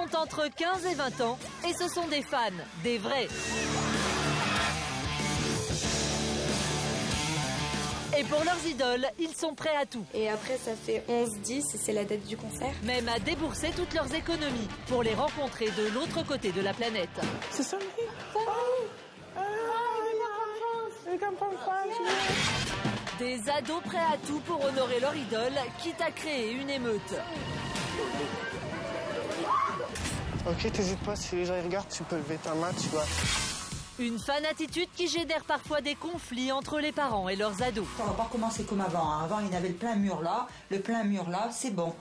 ont entre 15 et 20 ans et ce sont des fans, des vrais. Et pour leurs idoles, ils sont prêts à tout. Et après, ça fait 11-10 et c'est la date du concert. Même à débourser toutes leurs économies pour les rencontrer de l'autre côté de la planète. C'est ça, Des ados prêts à tout pour honorer leur idole, quitte à créer une émeute. Ok, t'hésites pas, si les gens ils regardent, tu peux lever ta main, tu vois. Une fan attitude qui génère parfois des conflits entre les parents et leurs ados. On va pas recommencer comme avant. Avant, il y avait le plein mur là. Le plein mur là, c'est bon.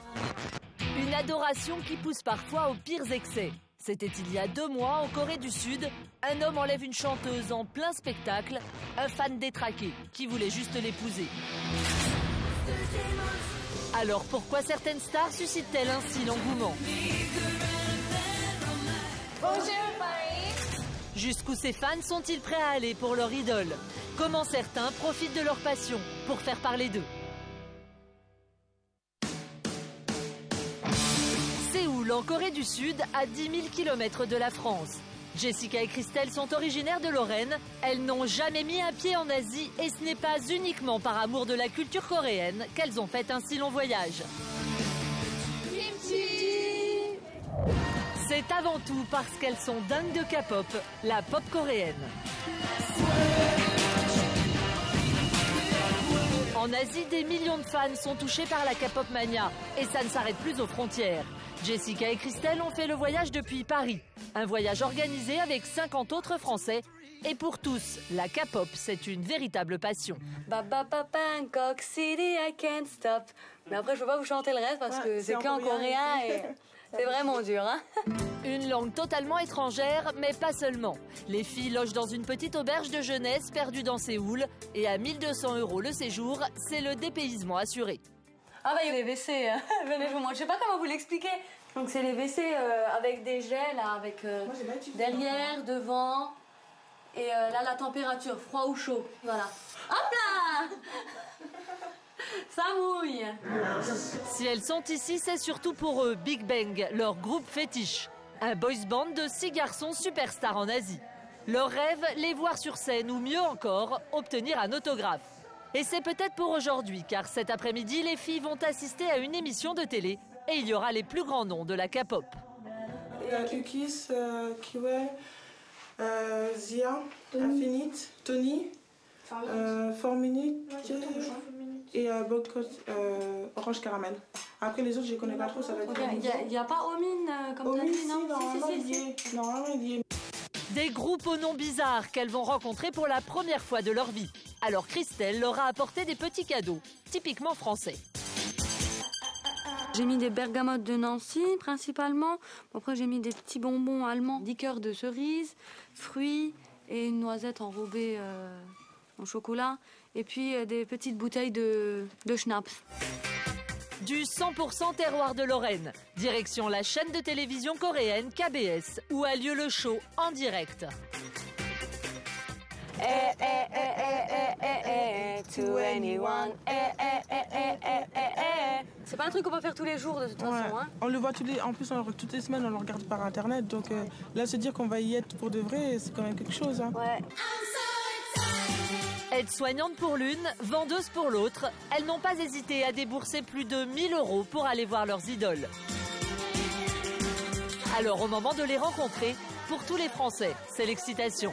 Une adoration qui pousse parfois aux pires excès. C'était il y a 2 mois en Corée du Sud. Un homme enlève une chanteuse en plein spectacle. Un fan détraqué qui voulait juste l'épouser. Alors pourquoi certaines stars suscitent-elles ainsi l'engouement? Bonjour Paris. Jusqu'où ces fans sont-ils prêts à aller pour leur idole? Comment certains profitent de leur passion pour faire parler d'eux? Séoul, en Corée du Sud, à 10 000 km de la France. Jessica et Christelle sont originaires de Lorraine. Elles n'ont jamais mis un pied en Asie et ce n'est pas uniquement par amour de la culture coréenne qu'elles ont fait un si long voyage. C'est avant tout parce qu'elles sont dingues de K-pop, la pop coréenne. En Asie, des millions de fans sont touchés par la K-pop mania et ça ne s'arrête plus aux frontières. Jessica et Christelle ont fait le voyage depuis Paris. Un voyage organisé avec 50 autres Français. Et pour tous, la K-pop, c'est une véritable passion. Bangkok City, I can't stop. Mais après, je peux pas vous chanter le reste parce que c'est qu'en coréen et c'est vraiment dur, hein. Une langue totalement étrangère, mais pas seulement. Les filles logent dans une petite auberge de jeunesse perdue dans Séoul. Et à 1 200 € le séjour, c'est le dépaysement assuré. Ah bah il y a les WC, hein. Venez, je vous montre. Je sais pas comment vous l'expliquer. Donc c'est les WC avec des gels, là, avec derrière, devant. Et là, la température, froid ou chaud. Voilà. Hop là. Ça mouille. Si elles sont ici, c'est surtout pour eux, Big Bang, leur groupe fétiche. Un boys band de 6 garçons superstars en Asie. Leur rêve, les voir sur scène ou mieux encore, obtenir un autographe. Et c'est peut-être pour aujourd'hui, car cet après-midi, les filles vont assister à une émission de télé et il y aura les plus grands noms de la K-pop. Il y a Ukis, Kiwell, Zia, Infinite, Tony, 4 Minutes et Boycott, Orange Caramel. Après les autres, je les connais pas trop, ça va être... Il n'y a pas Omin comme t'as dit, non? Si. Normalement, il y est. Des groupes aux noms bizarres qu'elles vont rencontrer pour la première fois de leur vie. Alors Christelle leur a apporté des petits cadeaux, typiquement français. J'ai mis des bergamotes de Nancy, principalement. Après, j'ai mis des petits bonbons allemands, liqueur de cerise, fruits et une noisette enrobée en chocolat. Et puis, des petites bouteilles de schnapps. Du 100% terroir de Lorraine. Direction la chaîne de télévision coréenne KBS, où a lieu le show en direct. To anyone. C'est pas un truc qu'on peut faire tous les jours de toute façon. Hein. On le voit en plus toutes les semaines, on le regarde par internet. Donc là, se dire qu'on va y être pour de vrai, c'est quand même quelque chose. Hein. Ouais. Aide-soignante pour l'une, vendeuse pour l'autre, elles n'ont pas hésité à débourser plus de 1 000 € pour aller voir leurs idoles. Alors au moment de les rencontrer, pour tous les Français, c'est l'excitation.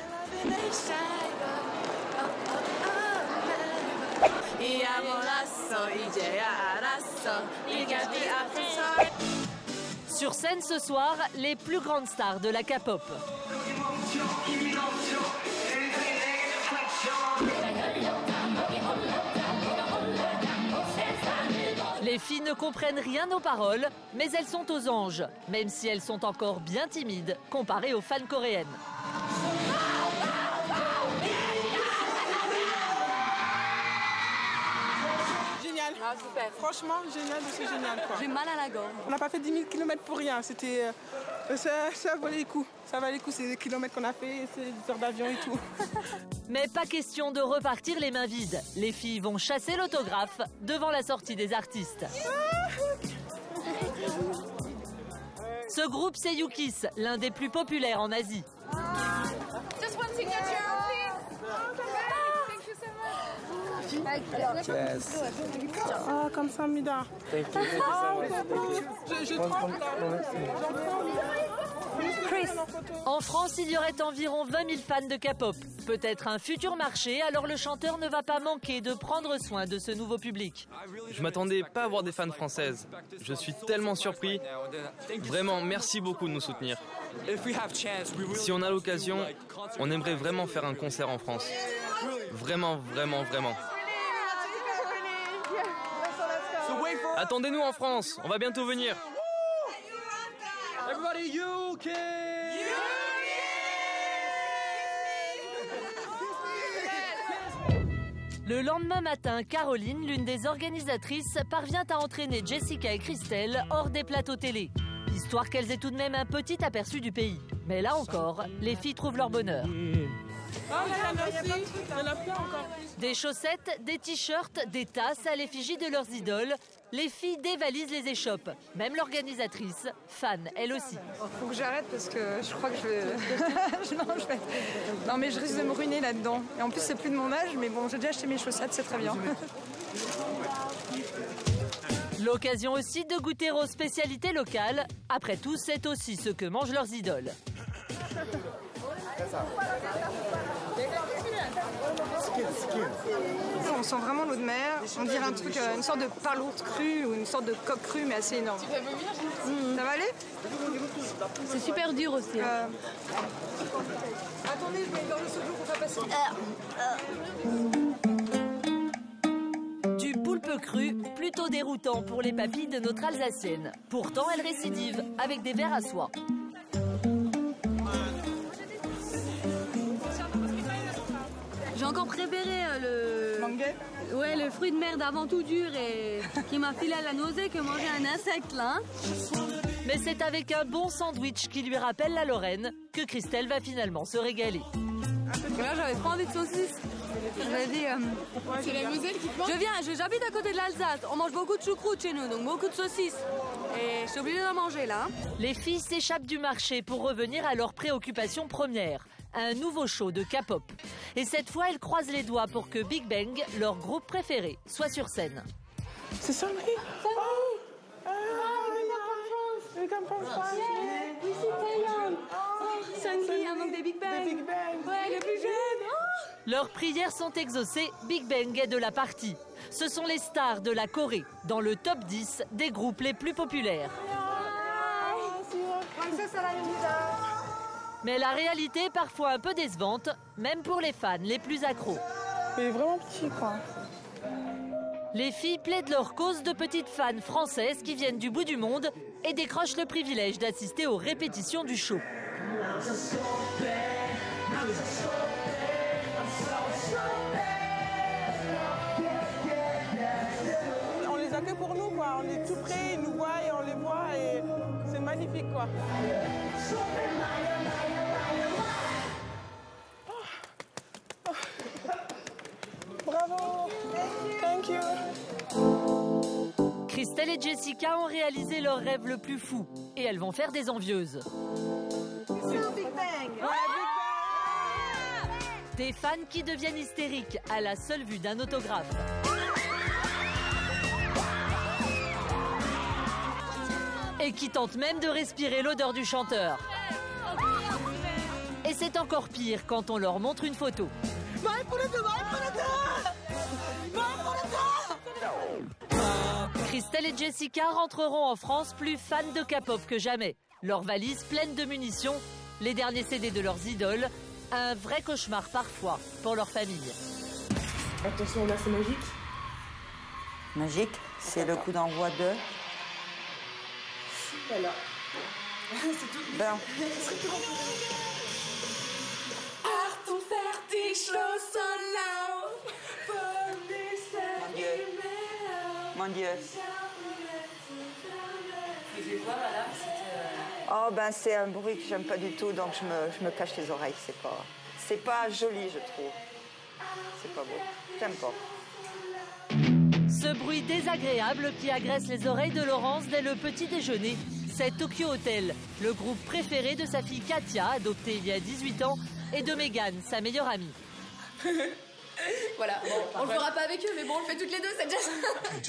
Sur scène ce soir, les plus grandes stars de la K-pop. Les filles ne comprennent rien aux paroles, mais elles sont aux anges, même si elles sont encore bien timides comparées aux fans coréennes. Génial. Ah, super. Franchement, génial, c'est génial. J'ai mal à la gorge. On n'a pas fait 10 000 km pour rien. C'était, ça valait le coup. Ça valait le coup, c'est des kilomètres qu'on a fait, c'est des heures d'avion et tout. Mais pas question de repartir les mains vides. Les filles vont chasser l'autographe devant la sortie des artistes. Ce groupe, c'est Yukis, l'un des plus populaires en Asie. Just one signature, please. Yes. Ah, comme ça, Mida. Je tremble là. En France, il y aurait environ 20 000 fans de K-pop. Peut-être un futur marché, alors le chanteur ne va pas manquer de prendre soin de ce nouveau public. Je m'attendais pas à voir des fans françaises. Je suis tellement surpris. Vraiment, merci beaucoup de nous soutenir. Si on a l'occasion, on aimerait vraiment faire un concert en France. Vraiment, vraiment, vraiment. Attendez-nous en France, on va bientôt venir. Le lendemain matin, Caroline, l'une des organisatrices, parvient à entraîner Jessica et Christelle hors des plateaux télé, histoire qu'elles aient tout de même un petit aperçu du pays. Mais là encore, les filles trouvent leur bonheur. Des chaussettes, des t-shirts, des tasses à l'effigie de leurs idoles. Les filles dévalisent les échoppes. Même l'organisatrice, fan, elle aussi. Faut que j'arrête parce que je crois que je vais... Non mais je risque de me ruiner là-dedans. Et en plus c'est plus de mon âge, mais bon j'ai déjà acheté mes chaussettes, c'est très bien. L'occasion aussi de goûter aux spécialités locales. Après tout, c'est aussi ce que mangent leurs idoles. On sent vraiment l'eau de mer, on dirait un truc, une sorte de palourde crue ou une sorte de coque crue mais assez énorme. Ça va aller? C'est super dur aussi. Attendez, je vais aller dans le secours pour faire passer. Du poulpe cru, plutôt déroutant pour les papilles de notre Alsacienne. Pourtant, elle récidive avec des vers à soie. J'ai encore préféré le fruit de mer d'avant tout dur et qui m'a filé à la nausée que manger un insecte là. Mais c'est avec un bon sandwich qui lui rappelle la Lorraine que Christelle va finalement se régaler. Là, j'avais pas envie de saucisse. J'avais dit, C'est la Moselle qui te manque. j'habite à côté de l'Alsace. On mange beaucoup de choucroute chez nous, donc beaucoup de saucisses. Et je suis obligée d'en manger là. Les filles s'échappent du marché pour revenir à leur préoccupation première. Un nouveau show de K-pop. Et cette fois, elles croisent les doigts pour que Big Bang, leur groupe préféré, soit sur scène. C'est Sunny. We come from France. Oui, c'est Taeyong. Sunny, un des Big Bang. Ouais, le plus jeune. Leurs prières sont exaucées, Big Bang est de la partie. Ce sont les stars de la Corée, dans le top 10 des groupes les plus populaires. Mais la réalité est parfois un peu décevante, même pour les fans les plus accros. Il est vraiment petit, quoi. Les filles plaident leur cause de petites fans françaises qui viennent du bout du monde et décrochent le privilège d'assister aux répétitions du show. On les a que pour nous, quoi. On est tout près, ils nous voient et on les voit et c'est magnifique, quoi. Bravo! Thank you! Christelle et Jessica ont réalisé leur rêve le plus fou et elles vont faire des envieuses. Big Bang. Des fans qui deviennent hystériques à la seule vue d'un autographe. Et qui tentent même de respirer l'odeur du chanteur. Et c'est encore pire quand on leur montre une photo. Christelle et Jessica rentreront en France plus fans de K-pop que jamais. Leurs valises pleines de munitions, les derniers CD de leurs idoles, un vrai cauchemar parfois pour leur famille. Attention, là c'est magique. Magique, c'est le coup d'envoi de... Voilà. Ben, Achtung, fertig, Schluss und Lauf. mon Dieu. Oh ben c'est un bruit que j'aime pas du tout, donc je me cache les oreilles. C'est pas joli, je trouve. C'est pas beau. J'aime pas. Ce bruit désagréable qui agresse les oreilles de Laurence dès le petit déjeuner, C'est Tokyo Hotel, le groupe préféré de sa fille Katia, adoptée il y a 18 ans, et de Megan, sa meilleure amie. Voilà, bon, on le fera pas avec eux, mais bon, on le fait toutes les deux, c'est déjà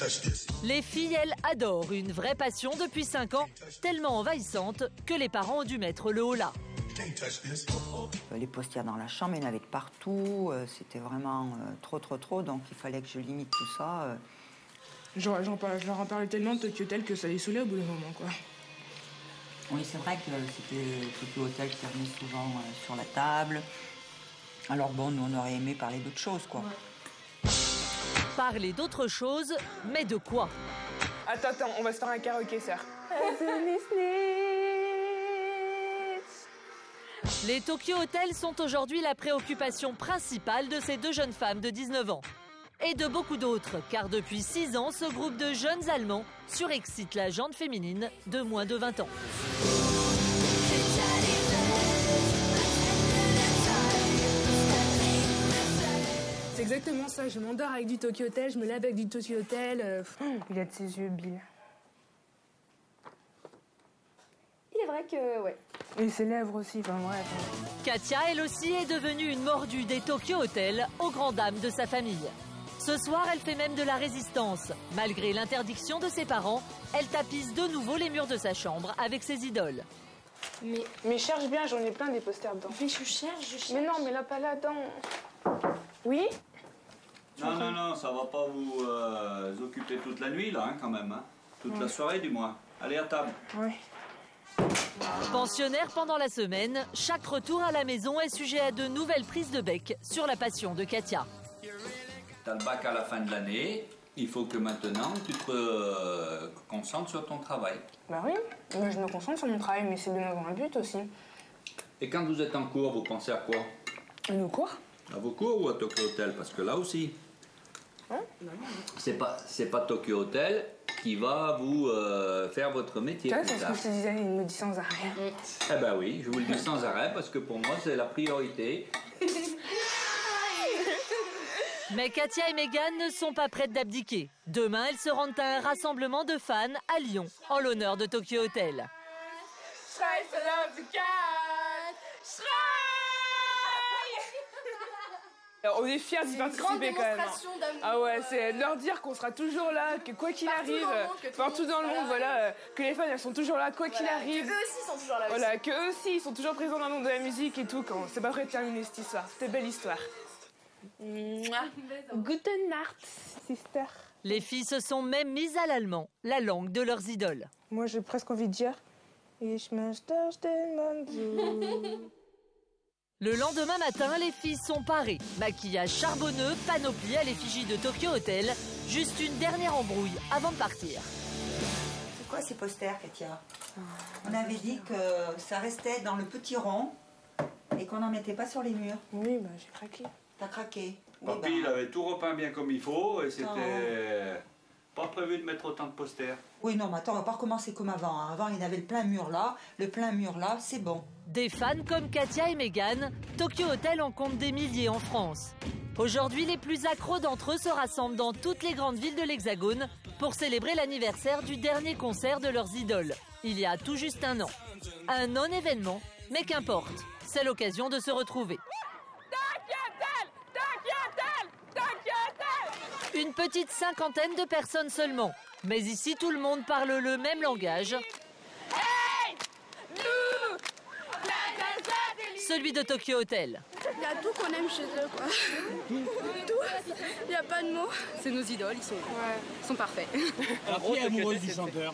ça. Les filles, elles, adorent, une vraie passion depuis 5 ans, tellement envahissante que les parents ont dû mettre le holà. Les postières dans la chambre, il y en avait de partout, c'était vraiment trop, donc il fallait que je limite tout ça. Je leur en parlais tellement de Tokyo Hotel que ça les saoulait au bout d'un moment, quoi. Oui, c'est vrai que c'était Tokyo Hotel qui revenait souvent sur la table. Alors bon, nous, on aurait aimé parler d'autre chose, quoi. Ouais. Parler d'autre chose, mais de quoi? Attends, on va se faire un karaoké, sœur. Les Tokyo Hotel sont aujourd'hui la préoccupation principale de ces deux jeunes femmes de 19 ans. Et de beaucoup d'autres, car depuis 6 ans, ce groupe de jeunes Allemands surexcite la gente féminine de moins de 20 ans. C'est exactement ça, je m'endors avec du Tokyo Hotel, je me lave avec du Tokyo Hotel. Il a de ses yeux, Bill. Il est vrai que, ouais. Et ses lèvres aussi, enfin bref. Katia, elle aussi, est devenue une mordue des Tokyo Hotel, aux grandes dames de sa famille. Ce soir, elle fait même de la résistance. Malgré l'interdiction de ses parents, elle tapisse de nouveau les murs de sa chambre avec ses idoles. Mais cherche bien, j'en ai plein des posters dedans. Mais je cherche. Mais non, mais là, pas là-dedans. Oui? Non, ça va pas vous occuper toute la nuit, là, hein, quand même. Hein. Toute la soirée, du moins. Allez, à table. Oui. Pensionnaire pendant la semaine, chaque retour à la maison est sujet à de nouvelles prises de bec sur la passion de Katia. T'as le bac à la fin de l'année, il faut que maintenant tu te concentres sur ton travail. Bah oui, moi je me concentre sur mon travail, mais c'est bien d'avoir un but aussi. Et quand vous êtes en cours, vous pensez à quoi? À nos cours? À vos cours ou à Tokyo Hotel? Parce que là aussi, c'est pas Tokyo Hotel qui va vous faire votre métier. C'est ce que je te disais, il me dit sans arrêt. Eh ben oui, je vous le dis sans arrêt parce que pour moi c'est la priorité. Mais Katia et Megan ne sont pas prêtes d'abdiquer. Demain, elles se rendent à un rassemblement de fans à Lyon, en l'honneur de Tokyo Hotel. On est fiers d'y participer quand même. Ah ouais, c'est de leur dire qu'on sera toujours là, que quoi qu'il arrive, partout dans le monde, voilà, que les fans elles sont toujours là, quoi qu'il arrive. Que eux aussi sont toujours là. Voilà, que eux aussi ils sont toujours présents dans le monde de la musique et tout. Quand c'est pas prêt de terminer cette histoire. C'était belle histoire. Guten Nacht, sister. Les filles se sont même mises à l'allemand, la langue de leurs idoles. Moi j'ai presque envie de dire Ich möchte den Mann so. Le lendemain matin, les filles sont parées. Maquillage charbonneux, panoplie à l'effigie de Tokyo Hotel. Juste une dernière embrouille avant de partir. C'est quoi ces posters, Katia? On avait dit que ça restait dans le petit rond et qu'on n'en mettait pas sur les murs. Oui, bah j'ai craqué. T'as craqué? Papy, il avait tout repeint bien comme il faut et c'était pas prévu de mettre autant de posters. Oui, non, mais attends, on va pas recommencer comme avant. Hein. Avant, il y avait le plein mur là, c'est bon. Des fans comme Katia et Megan, Tokyo Hotel en compte des milliers en France. Aujourd'hui, les plus accros d'entre eux se rassemblent dans toutes les grandes villes de l'Hexagone pour célébrer l'anniversaire du dernier concert de leurs idoles, il y a tout juste un an. Un non-événement, mais qu'importe, c'est l'occasion de se retrouver. Une petite cinquantaine de personnes seulement. Mais ici, tout le monde parle le même langage. Hey, celui de Tokyo Hotel. Il y a tout qu'on aime chez eux, quoi. Tout. Il n'y a pas de mots. C'est nos idoles, ils sont parfaits. Alors, qui est amoureuse du chanteur?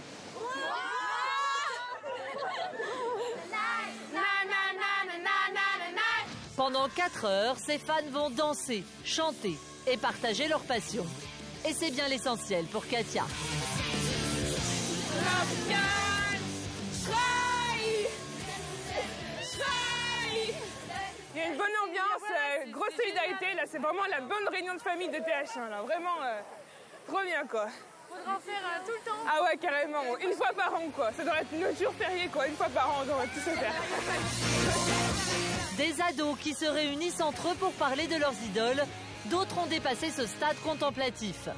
Pendant 4 heures, ces fans vont danser, chanter et partager leur passion. Et c'est bien l'essentiel pour Katia. Il y a une bonne ambiance, grosse solidarité. Là, c'est vraiment la bonne réunion de famille de TH1. Là. Vraiment, trop bien, quoi. Faudra en faire tout le temps. Ah ouais, carrément. Une fois par an, quoi. Ça devrait être notre jour férié, quoi. Une fois par an, on devrait tout se faire. Des ados qui se réunissent entre eux pour parler de leurs idoles. D'autres ont dépassé ce stade contemplatif.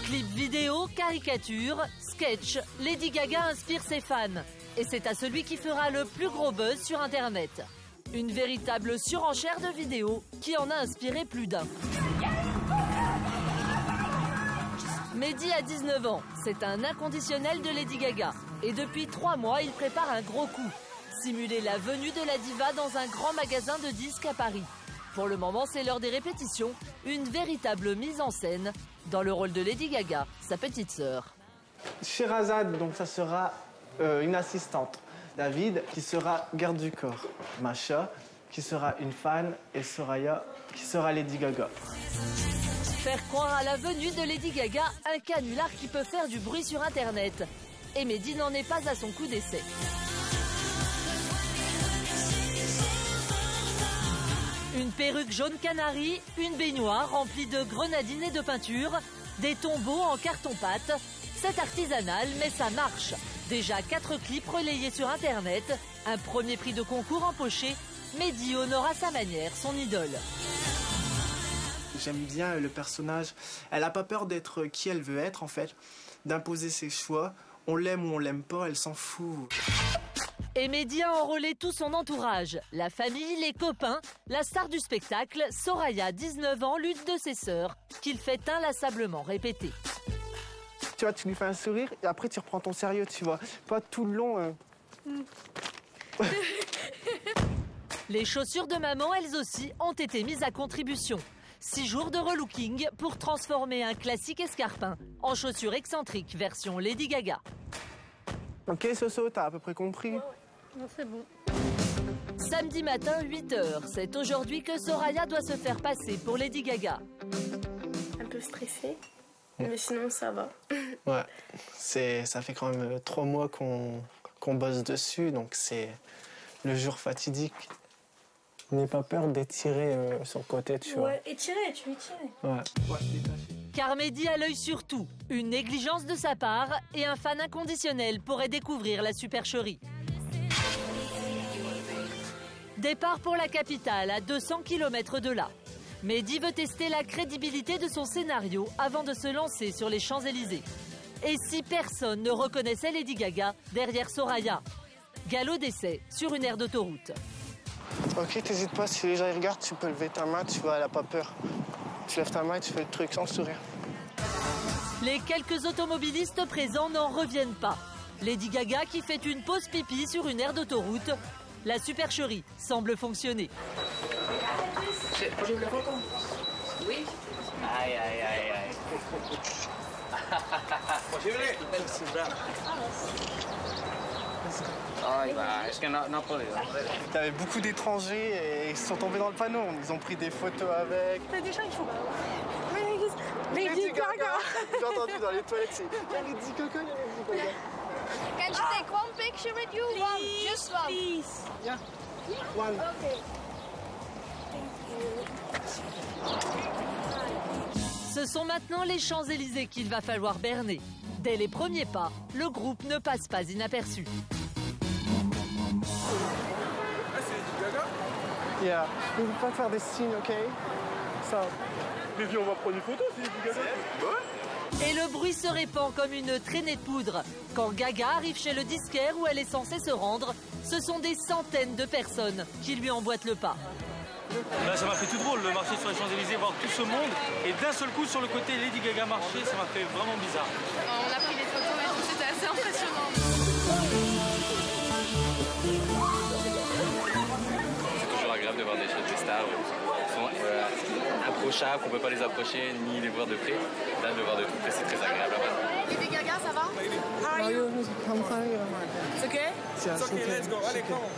Clips vidéo, caricatures, sketch, Lady Gaga inspire ses fans. Et c'est à celui qui fera le plus gros buzz sur Internet. Une véritable surenchère de vidéos qui en a inspiré plus d'un. Mehdi a 19 ans, c'est un inconditionnel de Lady Gaga. Et depuis 3 mois, il prépare un gros coup. Simuler la venue de la diva dans un grand magasin de disques à Paris. Pour le moment, c'est l'heure des répétitions, une véritable mise en scène dans le rôle de Lady Gaga, sa petite sœur. Sherazade, donc ça sera une assistante. David, qui sera garde du corps. Masha, qui sera une fan. Et Soraya, qui sera Lady Gaga. Faire croire à la venue de Lady Gaga, un canular qui peut faire du bruit sur Internet. Et Mehdi n'en est pas à son coup d'essai. Une perruque jaune canari, une baignoire remplie de grenadines et de peinture, des tombeaux en carton-pâte. C'est artisanal, mais ça marche. Déjà 4 clips relayés sur Internet, un premier prix de concours empoché. Mehdi honore à sa manière son idole. J'aime bien le personnage. Elle n'a pas peur d'être qui elle veut être, en fait, d'imposer ses choix. On l'aime ou on l'aime pas, elle s'en fout. Et Mehdi a enrôlé tout son entourage. La famille, les copains, la star du spectacle, Soraya, 19 ans, l'une de ses sœurs, qu'il fait inlassablement répéter. Tu vois, tu lui fais un sourire et après tu reprends ton sérieux, tu vois. Pas tout le long. Les chaussures de maman, elles aussi, ont été mises à contribution. 6 jours de relooking pour transformer un classique escarpin en chaussures excentriques version Lady Gaga. Ok, Soso, t'as à peu près compris? Non, c'est bon. Samedi matin, 8h. C'est aujourd'hui que Soraya doit se faire passer pour Lady Gaga. Un peu stressée, mais sinon ça va. Ouais, ça fait quand même 3 mois qu'on bosse dessus, donc c'est le jour fatidique. N'aie pas peur d'étirer sur le côté, tu vois. Ouais, étirer, tu étires. Ouais. Car Mehdi a l'œil sur tout. Une négligence de sa part et un fan inconditionnel pourrait découvrir la supercherie. Départ pour la capitale, à 200 km de là. Mehdi veut tester la crédibilité de son scénario avant de se lancer sur les Champs-Élysées. Et si personne ne reconnaissait Lady Gaga derrière Soraya? Galop d'essai sur une aire d'autoroute. Ok, t'hésites pas, si les gens ils regardent, tu peux lever ta main, tu vois, elle a pas peur. Tu lèves ta main et tu fais le truc sans sourire. Les quelques automobilistes présents n'en reviennent pas. Lady Gaga qui fait une pause pipi sur une aire d'autoroute. La supercherie semble fonctionner. J'ai eu la photo. Oui. Aïe, aïe, aïe, aïe. T'avais beaucoup d'étrangers et ils sont tombés dans le panneau. Ils ont pris des photos avec. T'as des gens qui font. Lady Gaga. J'ai entendu dans les toilettes, c'est Lady Gaga, Lady Gaga. Can you take one picture with you? Please, One, just one. Please. Yeah. One. Okay. Ce sont maintenant les Champs-Élysées qu'il va falloir berner. Dès les premiers pas, le groupe ne passe pas inaperçu. Ah, c'est Lady Gaga? Yeah. On ne peut pas faire des signes, ok? Ça. Mais viens, on va prendre une photo, c'est Lady Gaga. Ouais. Et le bruit se répand comme une traînée de poudre. Quand Gaga arrive chez le disquaire où elle est censée se rendre, ce sont des centaines de personnes qui lui emboîtent le pas. Là, ça m'a fait tout drôle de marcher sur les Champs-Élysées, voir tout ce monde. Et d'un seul coup, sur le côté Lady Gaga marcher, ça m'a fait vraiment bizarre. On a pris des photos et tout, c'était assez impressionnant. C'est toujours agréable de voir des choses, des stars qui sont approchables, qu'on ne peut pas les approcher ni les voir de près. Là, de voir de tout près, c'est très agréable. Lady Gaga, ça va? How are you? I'm fine. It's okay? It's okay, let's go. Allez, come on.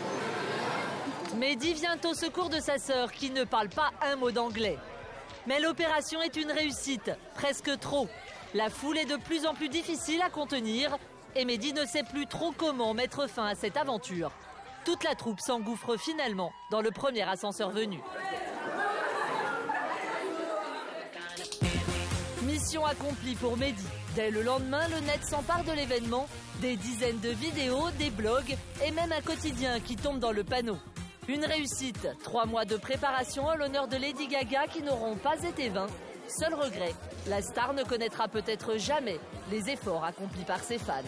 Mehdi vient au secours de sa sœur qui ne parle pas un mot d'anglais. Mais l'opération est une réussite, presque trop. La foule est de plus en plus difficile à contenir et Mehdi ne sait plus trop comment mettre fin à cette aventure. Toute la troupe s'engouffre finalement dans le premier ascenseur venu. Mission accomplie pour Mehdi. Dès le lendemain, le net s'empare de l'événement. Des dizaines de vidéos, des blogs et même un quotidien qui tombe dans le panneau. Une réussite, 3 mois de préparation à l'honneur de Lady Gaga qui n'auront pas été vains. Seul regret, la star ne connaîtra peut-être jamais les efforts accomplis par ses fans.